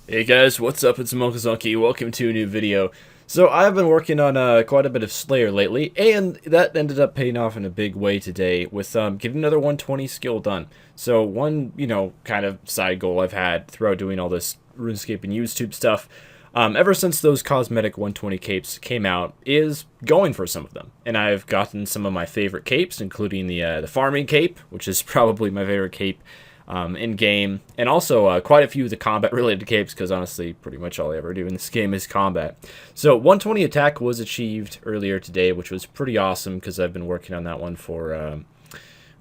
Hey guys, what's up? It's Monkazunky. Welcome to a new video. So I've been working on quite a bit of Slayer lately, and that ended up paying off in a big way today with getting another 120 skill done. So one, kind of side goal I've had throughout doing all this RuneScape and YouTube stuff, ever since those cosmetic 120 capes came out, is going for some of them. And I've gotten some of my favorite capes, including the farming cape, which is probably my favorite cape in game, and also quite a few of the combat related capes, because honestly pretty much all I ever do in this game is combat. So 120 attack was achieved earlier today, which was pretty awesome because I've been working on that one for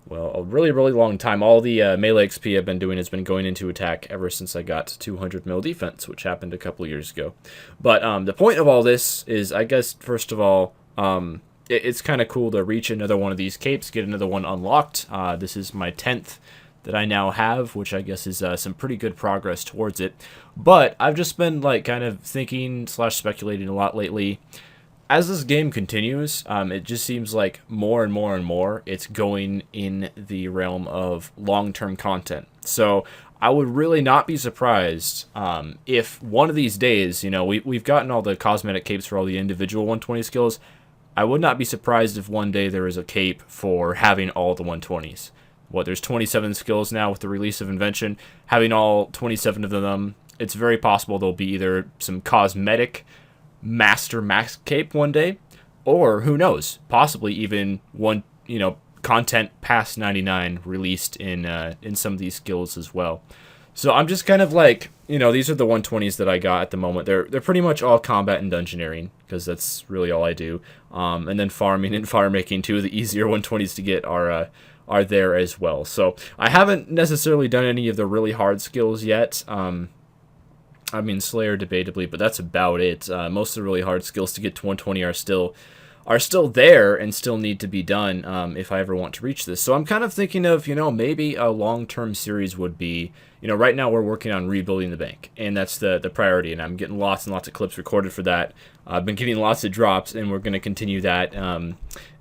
well, a really long time. All the melee XP I've been doing has been going into attack ever since I got 200 mil defense, which happened a couple years ago. But the point of all this is, I guess, first of all, it's kind of cool to reach another one of these capes, get another one unlocked. This is my 10th that I now have, which I guess is some pretty good progress towards it. But I've just been kind of thinking / speculating a lot lately. As this game continues, it just seems like more and more it's going in the realm of long-term content. So I would really not be surprised if one of these days, we've gotten all the cosmetic capes for all the individual 120 skills. I would not be surprised if one day there is a cape for having all the 120s. There's 27 skills now with the release of Invention. Having all 27 of them, it's very possible there'll be either some cosmetic master max cape one day, or who knows, possibly even one, content past 99 released in some of these skills as well. So I'm just kind of these are the 120s that I got at the moment. They're pretty much all combat and dungeoneering, because that's really all I do. And then farming and fire making, two of the easier 120s to get are there as well. So I haven't necessarily done any of the really hard skills yet. I mean, Slayer debatably, but that's about it. Most of the really hard skills to get to 120 are still there and still need to be done if I ever want to reach this. So I'm kind of thinking of, maybe a long-term series would be, right now we're working on rebuilding the bank, and that's the priority, and I'm getting lots and lots of clips recorded for that. I've been getting lots of drops, and we're going to continue that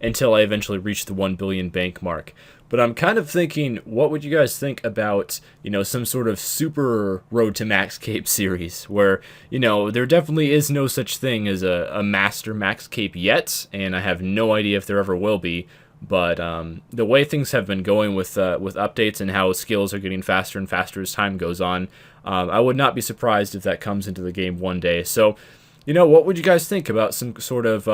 until I eventually reach the 1 billion bank mark. But I'm kind of thinking, what would you guys think about, some sort of super Road to Max Cape series where, there definitely is no such thing as a master max cape yet, and I have no idea if there ever will be. But the way things have been going with updates and how skills are getting faster and faster as time goes on, I would not be surprised if that comes into the game one day. So, what would you guys think about some sort of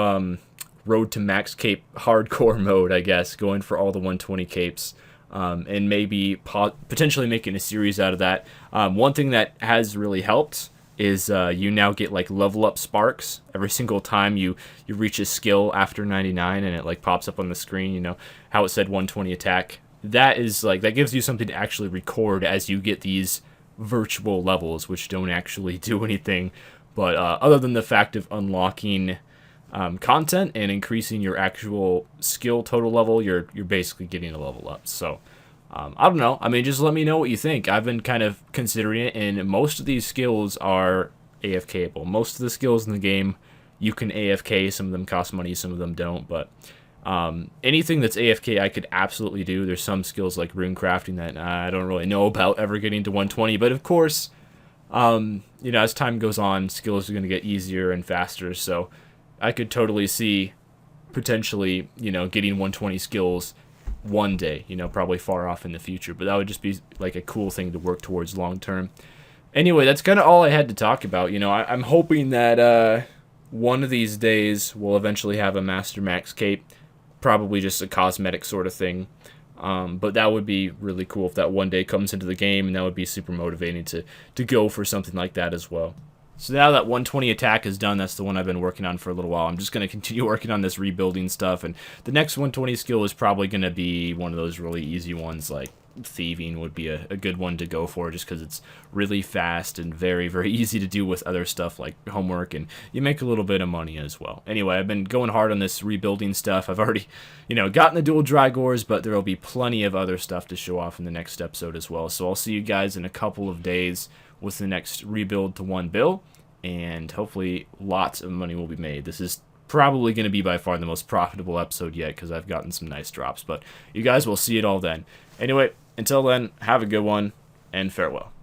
Road to Max Cape hardcore mode, I guess, going for all the 120 capes, and maybe potentially making a series out of that. One thing that has really helped is you now get level up sparks every single time you reach a skill after 99, and it pops up on the screen, how it said 120 attack. That is that gives you something to actually record as you get these virtual levels, which don't actually do anything, but other than the fact of unlocking content and increasing your actual skill total level, you're basically getting a level up. So I don't know. I mean, just let me know what you think. I've been kind of considering it, and most of these skills are AFKable. Most of the skills in the game you can AFK. Some of them cost money, some of them don't. But anything that's AFK, I could absolutely do. There's some skills like rune crafting that I don't really know about ever getting to 120. But of course, as time goes on, skills are going to get easier and faster. So I could totally see potentially, getting 120 skills one day, probably far off in the future, but that would just be a cool thing to work towards long term. Anyway, that's kind of all I had to talk about. I'm hoping that one of these days we'll eventually have a Master Max cape, probably just a cosmetic sort of thing. But that would be really cool if that one day comes into the game, and that would be super motivating to go for something like that as well. So now that 120 attack is done, that's the one I've been working on for a little while. I'm just going to continue working on this rebuilding stuff, and the next 120 skill is probably going to be one of those really easy ones, like thieving would be a good one to go for, just because it's really fast and very easy to do with other stuff like homework, and you make a little bit of money as well. Anyway, I've been going hard on this rebuilding stuff. I've already, gotten the dual Drygores, but there will be plenty of other stuff to show off in the next episode as well. So I'll see you guys in a couple of days with the next rebuild to 1 bill, and hopefully lots of money will be made. This is probably going to be by far the most profitable episode yet, because I've gotten some nice drops, but you guys will see it all then. Anyway, until then, have a good one, and farewell.